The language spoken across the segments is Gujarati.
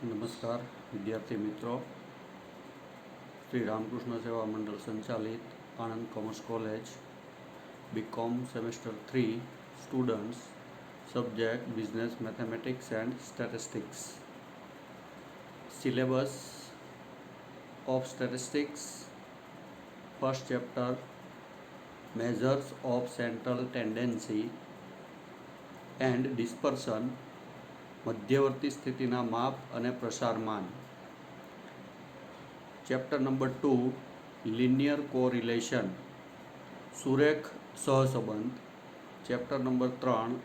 नमस्कार विद्यार्थी मित्रों, श्री रामकृष्ण सेवा मंडल संचालित Anand commerce college BCom semester 3 students subject business mathematics and statistics. Syllabus of statistics, first chapter measures of central tendency and dispersion, मध्यवर्ती स्थितिना माप अने प्रसारमान। चैप्टर नंबर 2 लिनियर कोरिलेशन, सुरेख सहसंबंध। चैप्टर नंबर 3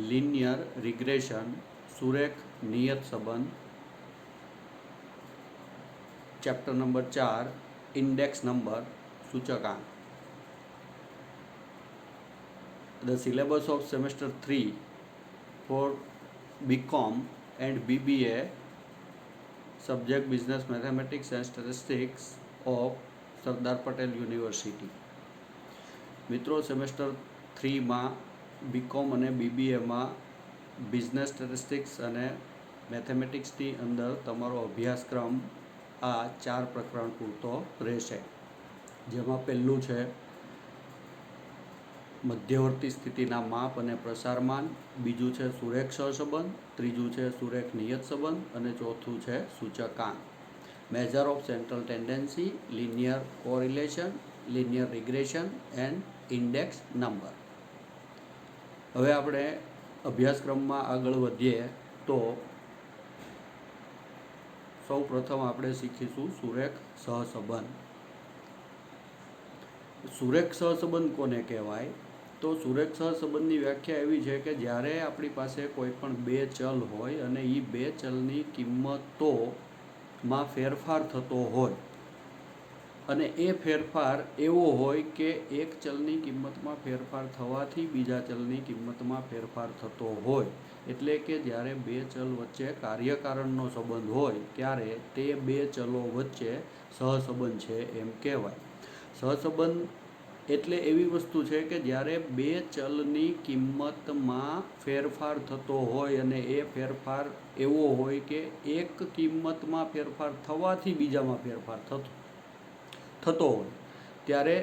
लिनियर रिग्रेशन, सुरेख नियत संबंध। चैप्टर नंबर 4 इंडेक्स नंबर, सूचकांक। The syllabus of semester 3 for BCom and BBA subject business mathematics and statistics of Sardar Patel university. મિત્રો, સેમેસ્ટર 3માં બીકોમ અને બીબીએમાં બિઝનેસ સ્ટેટિસ્ટિક્સ અને મેથેમેટિક્સની અંદર તમારો અભ્યાસક્રમ આ 4 પ્રકરણ પૂરતો રહેશે, જેમાં પહેલું છે મધ્યવર્તી સ્થિતિના માપ અને પ્રસારમાન, બીજું છે સુરેખ સહસંબંધ, ત્રીજું છે સુરેખ નિયત સંબંધ અને ચોથું છે સૂચકાંક। Measure of central tendency, linear correlation, linear regression and index number. હવે આપણે અભ્યાસક્રમમાં આગળ વધીએ તો સૌ પ્રથમ આપણે શીખીશું સુરેખ સહસંબંધ। સુરેખ સહસંબંધ કોને કહેવાય? તો સુરેખ સહસંબંધની વ્યાખ્યા એવી છે કે જ્યારે આપણી પાસે કોઈ પણ બે ચલ હોય અને એ બે ચલની કિંમતોમાં ફેરફાર થતો હોય અને એ ફેરફાર એવો હોય કે એક ચલની કિંમતમાં ફેરફાર થવાથી બીજા ચલની કિંમતમાં ફેરફાર થતો હોય, એટલે કે જ્યારે બે ચલ વચ્ચે કાર્યકારણનો સંબંધ હોય ત્યારે તે બે ચલો વચ્ચે સહસંબંધ છે એમ કહેવાય। સહસંબંધ એટલે એવી વસ્તુ છે કે જ્યારે બે ચલની કિંમતમાં ફેરફાર થતો હોય અને એ ફેરફાર એવો હોય કે એક કિંમતમાં ફેરફાર થવાથી બીજામાં ફેરફાર થતો હોય ત્યારે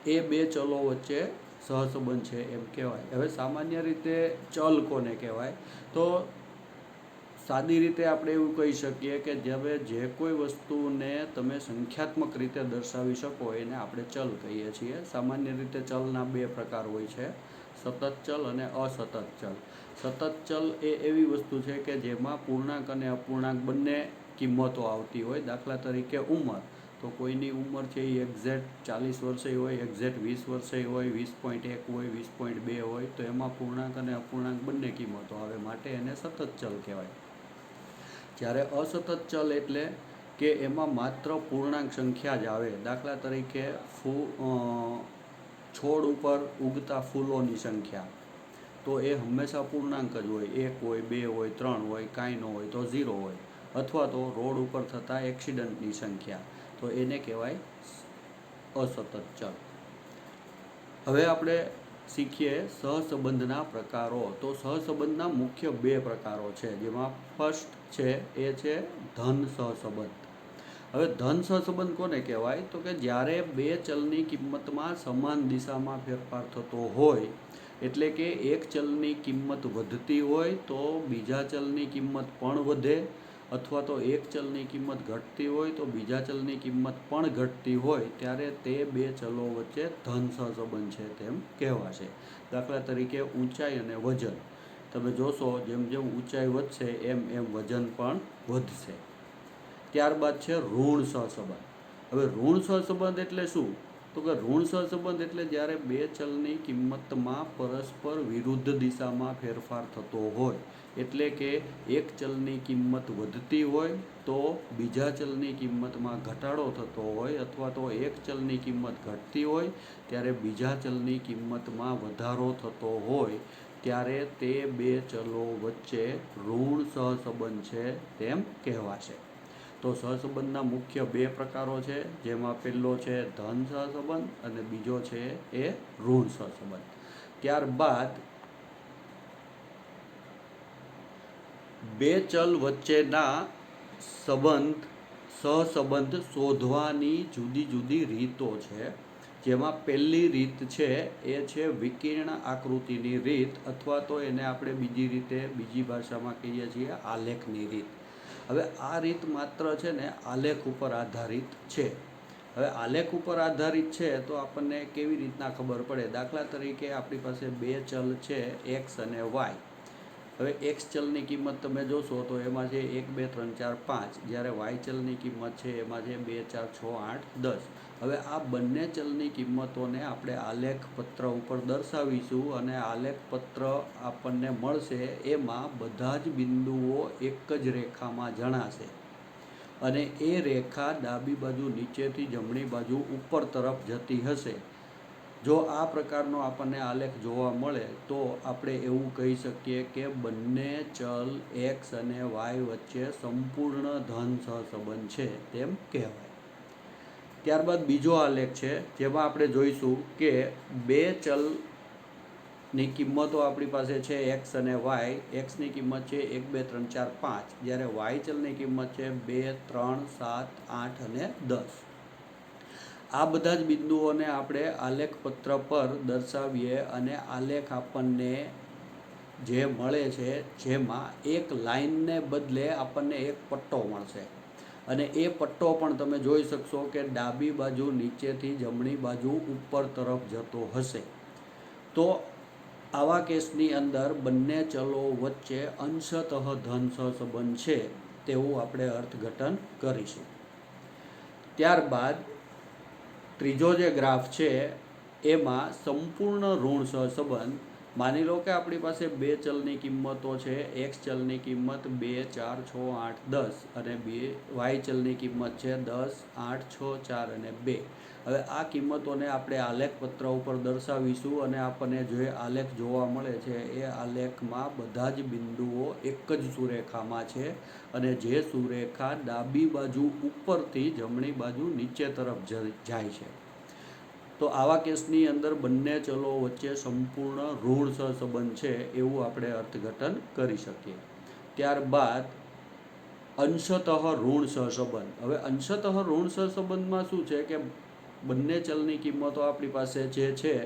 એ બે ચલો વચ્ચે સહસંબંધ છે એમ કહેવાય। હવે સામાન્ય રીતે ચલ કોને કહેવાય? તો સાદી રીતે આપણે એવું કહી શકીએ કે હવે જે કોઈ વસ્તુને તમે સંખ્યાત્મક રીતે દર્શાવી શકો એને આપણે ચલ કહીએ છીએ। સામાન્ય રીતે ચલના બે પ્રકાર હોય છે, સતત ચલ અને અસતત ચલ। સતત ચલ એ એવી વસ્તુ છે કે જેમાં પૂર્ણાંક અને અપૂર્ણાંક બંને કિંમતો આવતી હોય। દાખલા તરીકે ઉંમર, તો કોઈની ઉંમર છે એ એક્ઝેક્ટ 40 વર્ષે હોય, એક્ઝેક્ટ 20 વર્ષે હોય, 20.1 હોય, 20.2 હોય, તો એમાં પૂર્ણાંક અને અપૂર્ણાંક બંને કિંમતો આવે, માટે એને સતત ચલ કહેવાય। જ્યારે અસતત ચલ એટલે કે એમાં માત્ર પૂર્ણાંક સંખ્યા જ આવે। દાખલા તરીકે છોડ ઉપર ઉગતા ફૂલોની સંખ્યા, તો એ હંમેશા પૂર્ણાંક જ હોય, 1 હોય, 2 હોય, 3 હોય, કાંઈ ન હોય તો 0 હોય। અથવા તો રોડ ઉપર થતા એક્સિડન્ટની સંખ્યા, તો એને કહેવાય અસતત ચલ। હવે આપણે શીખીએ સહસંબંધના પ્રકારો। તો સહસંબંધના મુખ્ય બે પ્રકારો છે, જેમાં ફર્સ્ટ છે એ છે ધન સહસંબંધ। હવે ધન સહસંબંધ કોને કહેવાય? તો કે જ્યારે બે ચલની કિંમતમાં સમાન દિશામાં ફેરફાર થતો હોય, એટલે કે એક ચલની કિંમત વધતી હોય તો બીજા ચલની કિંમત પણ વધે, અથવા તો એક ચલની કિંમત ઘટતી હોય તો બીજા ચલની કિંમત પણ ઘટતી હોય, ત્યારે તે બે ચલો વચ્ચે ધન સહસંબંધ છે તેમ કહેવાશે। દાખલા તરીકે ઊંચાઈ અને વજન, તમે જોશો જેમ જેમ ઊંચાઈ વધશે એમ એમ વજન પણ વધશે। ત્યારબાદ છે ઋણ સહસંબંધ। હવે ઋણ સહસંબંધ એટલે શું? તો કે ઋણ સહસંબંધ એટલે જ્યારે બે ચલની કિંમતમાં પરસ્પર વિરુદ્ધ દિશામાં ફેરફાર થતો હોય, એટલે કે એક ચલની કિંમત વધતી હોય તો બીજા ચલની કિંમતમાં ઘટાડો થતો હોય, અથવા તો એક ચલની કિંમત ઘટતી હોય ત્યારે બીજા ચલની કિંમતમાં વધારો થતો હોય, ત્યારે તે બે ચલો વચ્ચે ઋણ સહસંબંધ છે તેમ કહેવાશે। તો સહસંબંધના મુખ્ય બે પ્રકારો છે, જેમાં પહેલો છે ધન સહસંબંધ અને બીજો છે એ ઋણ સહસંબંધ। ત્યારબાદ બે ચલ વચ્ચેના સંબંધ સહસંબંધ શોધવાની જુદી જુદી રીતો છે, જેમાં પહેલી રીત છે એ છે વિકર્ણ આકૃતિની રીત, અથવા તો એને આપણે બીજી ભાષામાં કહીએ છીએ આલેખની રીત. હવે આ રીત માત્ર છે ને આલેખ ઉપર આધારિત છે. હવે આલેખ ઉપર આધારિત છે તો આપણને કેવી રીતના ખબર પડે? દાખલા તરીકે આપણી પાસે બે ચલ છે એક્સ અને વાય. હવે એક્સ ચલની કિંમત તમે જોશો તો એમાં છે 1 2 3 4 5, જ્યારે વાય ચલની કિંમત છે એમાં છે 2 4 6 8 10. હવે આ બંને ચલની કિંમતોને આપણે આલેખ પત્ર ઉપર દર્શાવીશું અને આલેખ પત્ર આપણને મળશે. એમાં બધા જ બિંદુઓ એક જ રેખામાં જણાશે અને એ રેખા ડાબી બાજુ નીચેથી જમણી બાજુ ઉપર તરફ જતી હશે. જો આ પ્રકારનો આપણને આલેખ જોવા મળે તો આપણે એવું કહી શકીએ કે બંને ચલ એક્સ અને વાય વચ્ચે સંપૂર્ણ ધન સહસંબંધ છે તેમ કહેવાય. ત્યારબાદ બીજો આલેખ છે, જેમાં આપણે જોઈશું કે બે ચલની કિંમતો આપણી પાસે છે એક્સ અને વાય. એક્સની કિંમત છે 1 2 3 4 5, જ્યારે વાય ચલની કિંમત છે 2 3 7 8 અને 10. આ બધા જ બિંદુઓને આપણે આલેખ પત્ર પર દર્શાવીએ અને આલેખ આપણને જે મળે છે જેમાં એક લાઈનને બદલે આપણને એક પટ્ટો મળશે અને એ પટ્ટો પણ તમે જોઈ શકશો કે ડાબી બાજુ નીચેથી જમણી બાજુ ઉપર તરફ જતો હશે. તો આવા કેસની અંદર બંને ચલો વચ્ચે અંશતઃ ધન સહસંબંધ છે તેવું આપણે અર્થઘટન કરીશું. ત્યારબાદ ત્રીજો જે ગ્રાફ છે એમાં સંપૂર્ણ ઋણ સહસંબંધ. માની લો કે આપણી પાસે બે ચલની કિંમતો છે. એક્સ ચલની કિંમત 2 4 6 8 10 અને વાય ચલની કિંમત છે 10 8 6 4 અને 2. હવે આ કિંમતોને આપણે આલેખ પત્ર ઉપર દર્શાવીશું અને આપણને જે આલેખ જોવા મળે છે એ આલેખમાં બધા જ બિંદુઓ એક જ સુરેખામાં છે અને જે સુરેખા ડાબી બાજુ ઉપરથી જમણી બાજુ નીચે તરફ જાય છે. તો આવા કેસની અંદર બંને ચલો વચ્ચે સંપૂર્ણ ઋણ સહસંબંધ છે એવું આપણે અર્થઘટન કરી શકીએ. ત્યારબાદ અંશતઃ ઋણ સહસંબંધ. હવે અંશતઃ ઋણ સહસંબંધમાં શું છે કે બંને ચલની કિંમતો આપણી પાસે જે છે,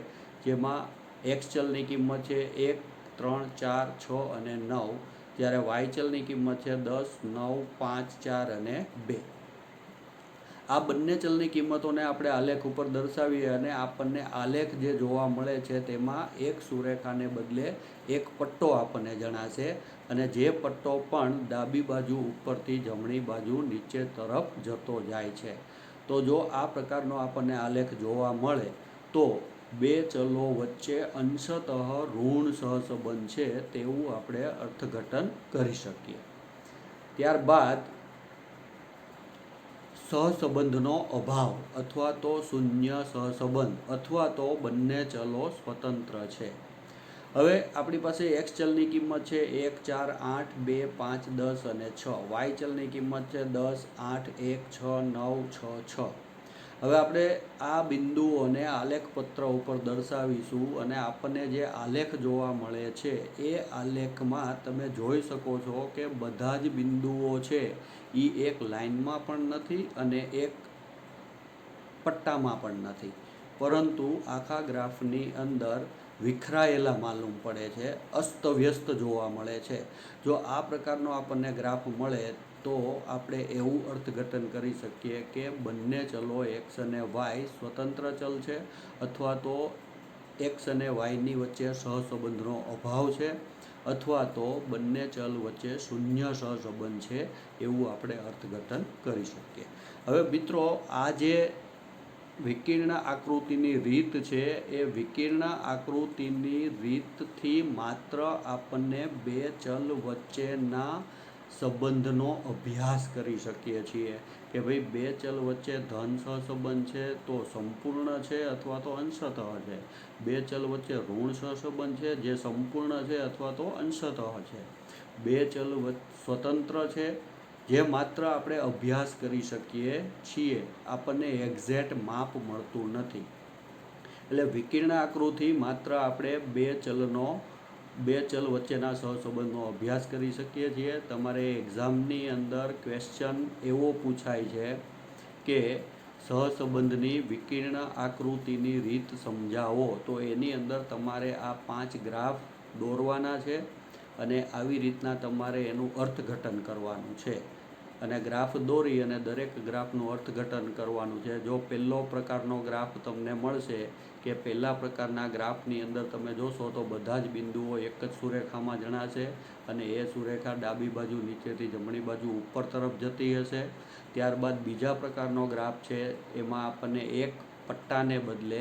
જેમાં એક્સ ચલની કિંમત છે 1 3 4 6 અને 9, જ્યારે વાય ચલની કિંમત છે 10 9 5 4 અને 2. આ બંને ચલની કિંમતોને આપણે આલેખ ઉપર દર્શાવીએ અને આપણને આલેખ જે જોવા મળે છે તેમાં એક સુરેખાને બદલે એક પટ્ટો આપણને જણાશે અને જે પટ્ટો પણ ડાબી બાજુ ઉપરથી જમણી બાજુ નીચે તરફ જતો જાય છે. તો જો આ પ્રકારનો આપણને આલેખ જોવા મળે તો બે ચલો વચ્ચે અંશતઃ ઋણ સહસંબંધ છે તેવું આપણે અર્થઘટન કરી શકીએ. ત્યારબાદ સહસંબંધનો અભાવ અથવા તો શૂન્ય સહસંબંધ અથવા તો બંને ચલો સ્વતંત્ર છે. હવે આપણી પાસે એક્સ ચલની કિંમત છે 1 4 8 2 5 10 અને 6. વાય ચલની કિંમત છે 10 8 1 6 9 6 6. હવે આપણે આ બિંદુઓને આલેખ પત્ર ઉપર દર્શાવીશું અને આપણને જે આલેખ જોવા મળે છે એ આલેખમાં તમે જોઈ શકો છો કે બધા જ બિંદુઓ છે એ એક લાઈનમાં પણ નથી અને એક પટ્ટામાં પણ નથી, પરંતુ આખા ગ્રાફની અંદર વિખરાયેલા માલુમ પડે છે, અસ્તવ્યસ્ત જોવા મળે છે. જો આ પ્રકારનો આપણને ગ્રાફ મળે તો આપણે એવું અર્થઘટન કરી શકીએ કે બંને ચલો એક્સ અને વાય સ્વતંત્ર ચલ છે અથવા તો એક્સ અને વાયની વચ્ચે સહસંબંધનો અભાવ છે અથવા તો બંને ચલ વચ્ચે શૂન્ય સહસંબંધ છે એવું આપણે અર્થઘટન કરી શકીએ. હવે મિત્રો, આ જે વિકર્ણ આકૃતિની રીત છે એ વિકર્ણ આકૃતિની રીતથી માત્ર આપણને બે ચલ વચ્ચેના સંબંધનો અભ્યાસ કરી શકીએ છીએ કે ભાઈ બે ચલ વચ્ચે ધન સહસંબંધ છે તો સંપૂર્ણ છે અથવા તો અંશતઃ છે. બે ચલ વચ્ચે ઋણ સહસંબંધ છે જે સંપૂર્ણ છે અથવા તો અંશતઃ છે. બે ચલ સ્વતંત્ર છે જે માત્ર આપણે અભ્યાસ કરી શકીએ છીએ, આપણને એક્ઝેક્ટ માપ મળતું નથી. એટલે વિકર્ણ આકૃતિ માત્ર આપણે બે ચલનો બે ચલ વચ્ચેના સહસંબંધનો અભ્યાસ કરી શકીએ છીએ. તમારે એક્ઝામની અંદર ક્વેશ્ચન એવો પૂછાય છે કે સહસંબંધની વિકર્ણ આકૃતિની રીત સમજાવો, તો એની અંદર તમારે આ 5 ગ્રાફ દોરવાના છે અને આવી રીતના તમારે એનું અર્થઘટન કરવાનું છે. અને ગ્રાફ દોરી અને દરેક ગ્રાફનું અર્થઘટન કરવાનું છે. જો પહેલો પ્રકારનો ગ્રાફ તમને મળશે કે પહેલા પ્રકારના ગ્રાફની અંદર તમે જોશો તો બધા જ બિંદુઓ એક જ સુરેખામાં જણાશે અને એ સુરેખા ડાબી બાજુ નીચેથી જમણી બાજુ ઉપર તરફ જતી હશે. ત્યારબાદ બીજા પ્રકારનો ગ્રાફ છે, એમાં આપણને એક પટ્ટાને બદલે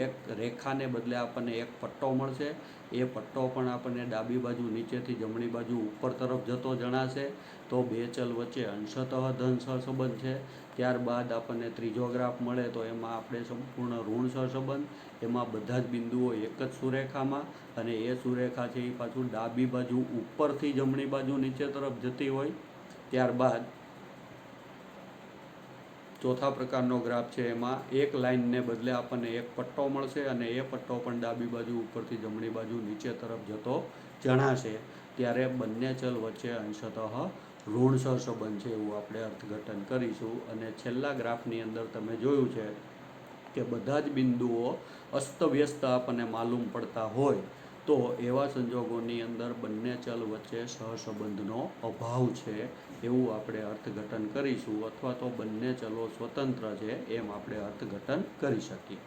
એક રેખાને બદલે આપણને એક પટ્ટો મળશે. એ પટ્ટો પણ આપણને ડાબી બાજુ નીચેથી જમણી બાજુ ઉપર તરફ જતો જણાશે. તો બે ચલ વચ્ચે અંશતઃ ધન સહસંબંધ છે. ત્યારબાદ આપણને ત્રીજો ગ્રાફ મળે તો એમાં આપણે સંપૂર્ણ ઋણ સહસંબંધ, એમાં બધા જ બિંદુઓ એક જ સુરેખામાં અને એ સુરેખા છે એ પાછું ડાબી બાજુ ઉપરથી જમણી બાજુ નીચે તરફ જતી હોય. ત્યારબાદ ચોથા પ્રકારનો ગ્રાફ છે, એમાં એક લાઇનને બદલે આપણને એક પટ્ટો મળશે અને એ પટ્ટો પણ ડાબી બાજુ ઉપરથી જમણી બાજુ નીચે તરફ જતો જણાશે. ત્યારે બંને ચલ વચ્ચે અંશતઃ ઋણ સહસંબંધ છે એવું આપણે અર્થઘટન કરીશું. અને છેલ્લા ગ્રાફની અંદર તમે જોયું છે કે બધા જ બિંદુઓ અસ્તવ્યસ્ત આપણને માલુમ પડતા હોય તો એવા સંજોગોની અંદર બંને ચલ વચ્ચે સહસંબંધનો અભાવ છે એવું આપણે અર્થઘટન કરીશું, અથવા તો બંને ચલો સ્વતંત્ર છે એમ આપણે અર્થઘટન કરી શકીએ.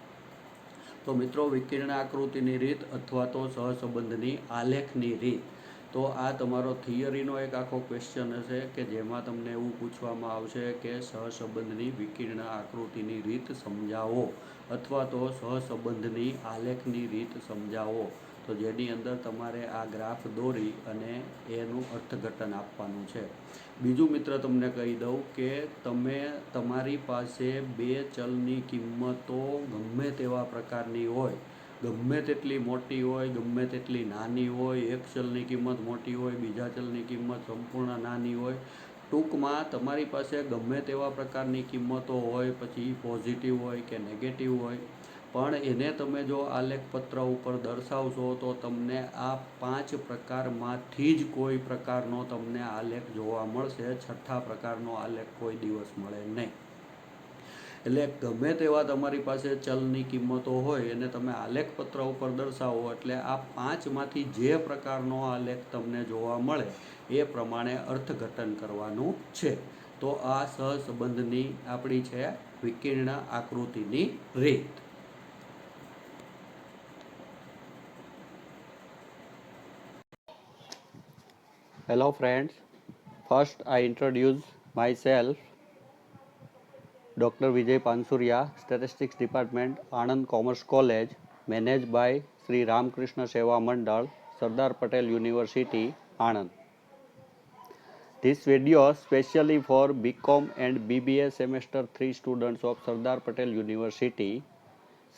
તો મિત્રો, વિકર્ણ આકૃતિની રીત અથવા તો સહસંબંધની આલેખની રીત, તો આ તમારો થિયરીનો એક આખો ક્વેશ્ચન હશે કે જેમાં તમને એવું પૂછવામાં આવશે કે સહસંબંધની વિકર્ણ આકૃતિની રીત સમજાવો અથવા તો સહસંબંધની આલેખની રીત સમજાવો. તો જેની અંદર તમારે આ ગ્રાફ દોરી અને એનું અર્થઘટન આપવાનું છે. બીજું મિત્ર તમને કહી દઉં કે તમે તમારી પાસે બે ચલની કિંમતો ગમે તેવા પ્રકારની હોય, ગમે તેટલી મોટી હોય, ગમે તેટલી નાની હોય, એક ચલની કિંમત મોટી હોય, બીજા ચલની કિંમત સંપૂર્ણ નાની હોય, ટૂંકમાં તમારી પાસે ગમે તેવા પ્રકારની કિંમતો હોય, પછી પોઝિટિવ હોય કે નેગેટિવ હોય, પણ એને તમે જો આલેખપત્ર ઉપર દર્શાવશો તો તમને આ 5 પ્રકારમાંથી જ કોઈ પ્રકારનો તમને આલેખ જોવા મળશે. છઠ્ઠા પ્રકારનો આલેખ કોઈ દિવસ મળે નહીં. એટલે ગમે તેવા તમારી પાસે ચલની કિંમતો હોય અને તમે આલેખપત્ર ઉપર દર્શાવો એટલે આ 5માંથી જે પ્રકારનો આલેખ તમને જોવા મળે એ પ્રમાણે અર્થઘટન કરવાનું છે. તો આ સહસંબંધની આપણી છે વિકર્ણ આકૃતિની રીત. Hello friends, first I introduce myself, Dr. Vijay Pansuria, Statistics Department, Anand Commerce College, managed by Sri Ramakrishna Seva Mandal, Sardar Patel University, Anand. This video specially for BCom and BBA semester 3 students of Sardar Patel University,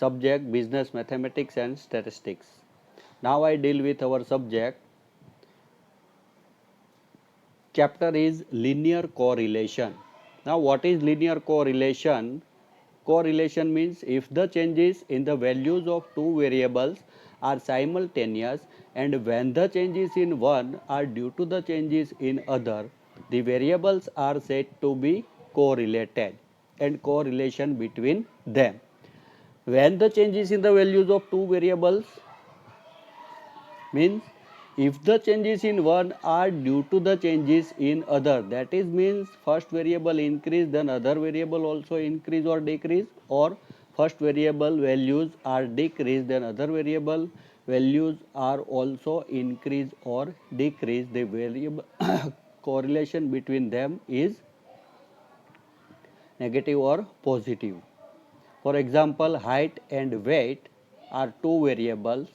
subject Business Mathematics and Statistics. Now I deal with our subject. Chapter is linear correlation. Now what is linear correlation? Correlation means if the changes in the values of two variables are simultaneous and when the changes in one are due to the changes in other, the variables are said to be correlated and correlation between them. When the changes in the values of two variables means if the changes in one are due to the changes in other, that is means first variable increase then other variable also increase or decrease, or first variable values are decreased then other variable values are also increase or decrease, the variable correlation between them is negative or positive. For example, height and weight are two variables.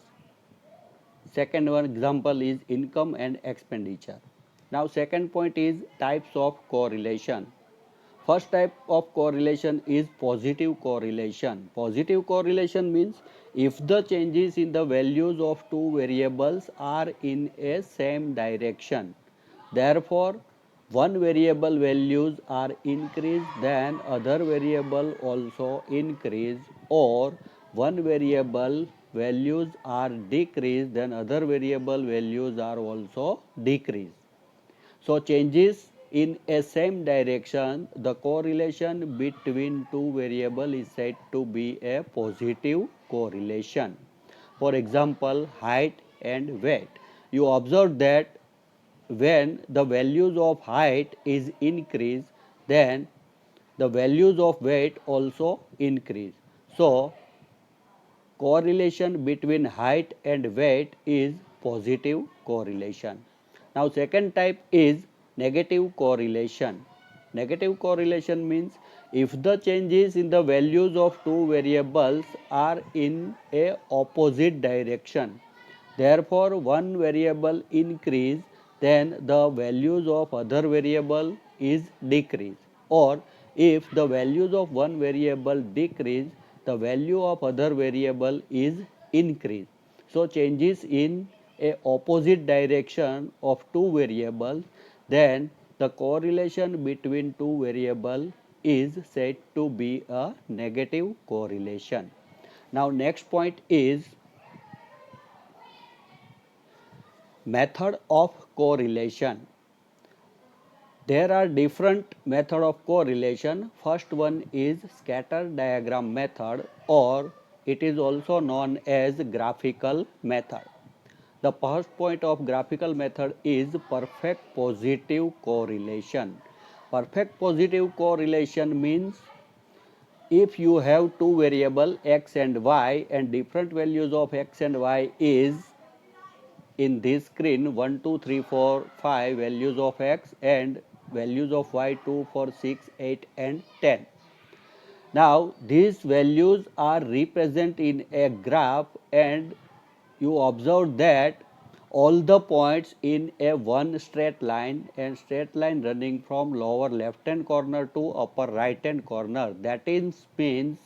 Second one example is income and expenditure. Now second point is types of correlation. First type of correlation is positive correlation. Positive correlation means if the changes in the values of two variables are in a same direction. Therefore, one variable values are increased then other variable also increase, or one variable values are decreased, then other variable values are also decreased. So changes in a same direction, the correlation between two variables is said to be a positive correlation. For example, height and weight. You observe that when the values of height is increased, then the values of weight also increase. So correlation between height and weight is positive correlation. Now second type is negative correlation. Negative correlation means if the changes in the values of two variables are in a opposite direction, therefore one variable increase, then the values of other variable is decrease, or if the values of one variable decrease, the value of other variable is increase. So changes in a opposite direction of two variables, then the correlation between two variables is said to be a negative correlation. Now next point is method of correlation. There are different method of correlation. First one is scatter diagram method, or it is also known as graphical method. The first point of graphical method is perfect positive correlation. Perfect positive correlation means if you have two variable x and y and different values of x and y is in this screen 1, 2, 3, 4, 5 values of x and values of y 2, 4, 6, 8 and 10. Now these values are represented in a graph, and you observe that all the points in a one straight line, and straight line running from lower left hand corner to upper right hand corner. That means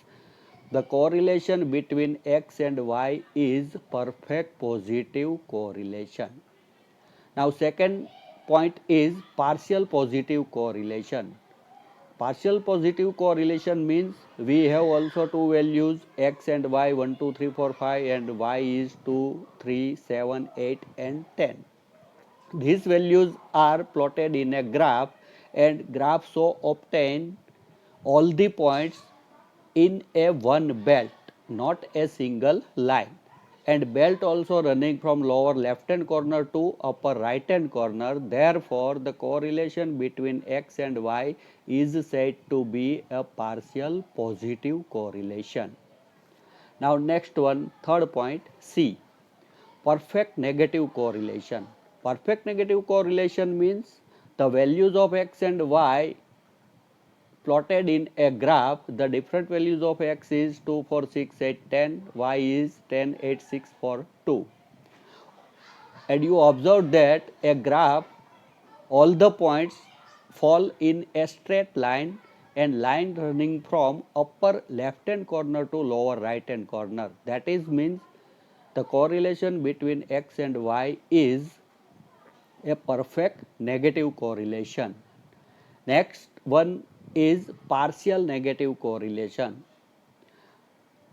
the correlation between x and y is perfect positive correlation. Now second point is partial positive correlation. Partial positive correlation means we have also two values x and y 1, 2, 3, 4, 5 and y is 2, 3, 7, 8 and 10. These values are plotted in a graph, and graph so obtain all the points in a one belt, not a single line, and belt also running from lower left hand corner to upper right hand corner. Therefore the correlation between x and y is said to be a partial positive correlation. Now next one, third point, C, perfect negative correlation. Perfect negative correlation means the values of x and y plotted in a graph, the different values of x is 2, 4, 6, 8, 10, y is 10, 8, 6, 4, 2. And you observe that a graph, all the points fall in a straight line, and line running from upper left hand corner to lower right hand corner. That is means the correlation between x and y is a perfect negative correlation. Next one is partial negative correlation.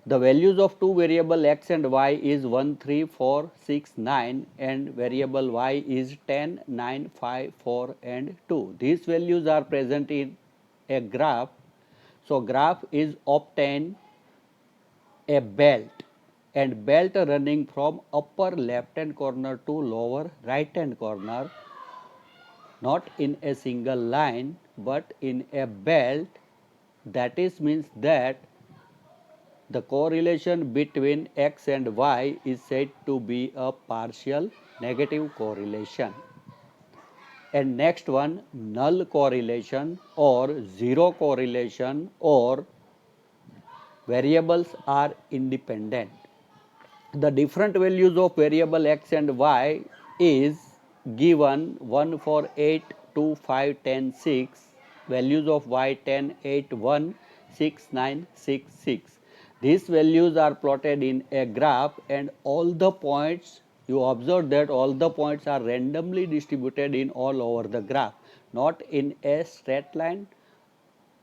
The values of two variable x and y is 1, 3, 4, 6, 9 and variable y is 10, 9, 5, 4 and 2. These values are present in a graph. So graph is obtained a belt, and belt running from upper left hand corner to lower right hand corner, not in a single line but in a belt. That is means that the correlation between x and y is said to be a partial negative correlation. And next one, null correlation or zero correlation, or variables are independent. The different values of variable x and y is given 1 for 8, 2, 5, 10, 6, values of y 10, 8, 1, 6, 9, 6, 6. These values are plotted in a graph, and all the points, you observe that all the points are randomly distributed in all over the graph, not in a straight line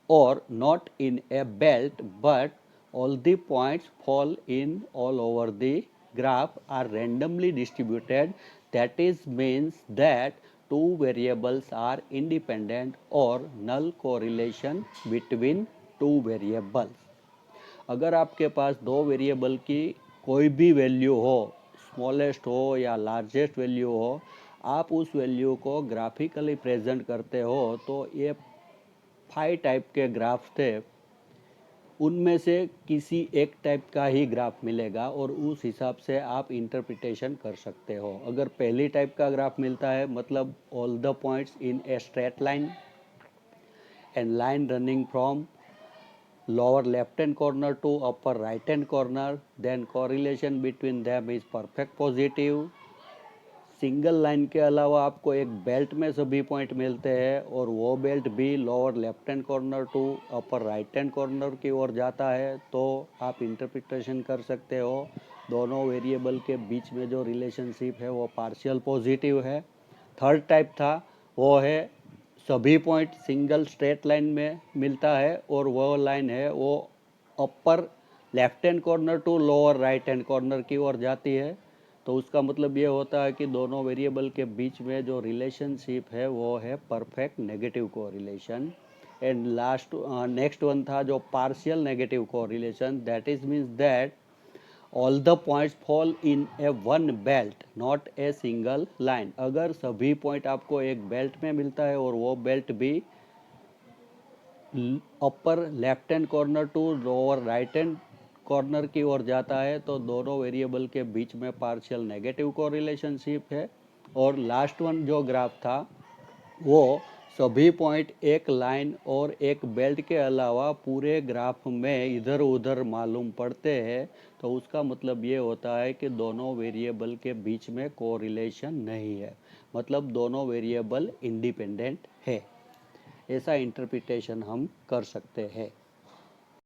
or not in a belt, but all the points fall in all over the graph are randomly distributed. That is means that two variables are independent or null correlation between two variables. अगर आपके पास दो वेरिएबल की कोई भी वैल्यू हो, स्मॉलेस्ट हो या लार्जेस्ट वैल्यू हो, आप उस वैल्यू को ग्राफिकली प्रेजेंट करते हो, तो ये 5 टाइप के ग्राफ थे, उनमें से किसी एक टाइप का ही ग्राफ मिलेगा और उस हिसाब से आप इंटरप्रिटेशन कर सकते हो. अगर पहली टाइप का ग्राफ मिलता है मतलब all the points in a straight line and line running from lower left hand corner to upper right hand corner, then correlation between them is perfect positive. Single line के अलावा आपको एक बेल्ट में सभी पॉइंट मिलते हैं और वो बेल्ट भी lower left hand corner to upper right hand corner की ओर जाता है, तो आप इंटरप्रिटेशन कर सकते हो दोनों वेरिएबल के बीच में जो रिलेशनशिप है वो पार्शियल पॉजिटिव है. थर्ड टाइप था वो है सभी पॉइंट सिंगल स्ट्रेट लाइन में मिलता है और वो लाइन है वो upper left hand corner to lower right hand corner की ओर जाती है. तो उसका मतलब ये होता है कि दोनों वेरिएबल के बीच में जो रिलेशनशिप है वो है perfect negative correlation. And next one था जो partial negative correlation. That is means that all the points fall in A one belt not a single line. अगर सभी पॉइंट आपको एक बेल्ट में मिलता है और वो बेल्ट भी upper left hand corner to lower right hand corner की ओर जाता है, तो दोनों वेरिएबल के बीच में पार्शियल नेगेटिव कोरिलेशनशिप है. और लास्ट वन जो ग्राफ था वो सभी पॉइंट एक लाइन और एक बेल्ट के अलावा पूरे ग्राफ में इधर उधर मालूम पड़ते हैं, तो उसका मतलब ये होता है कि दोनों वेरिएबल के बीच में कोरिलेशन नहीं है, मतलब दोनों वेरिएबल इंडिपेंडेंट है. ऐसा इंटरप्रिटेशन हम कर सकते हैं.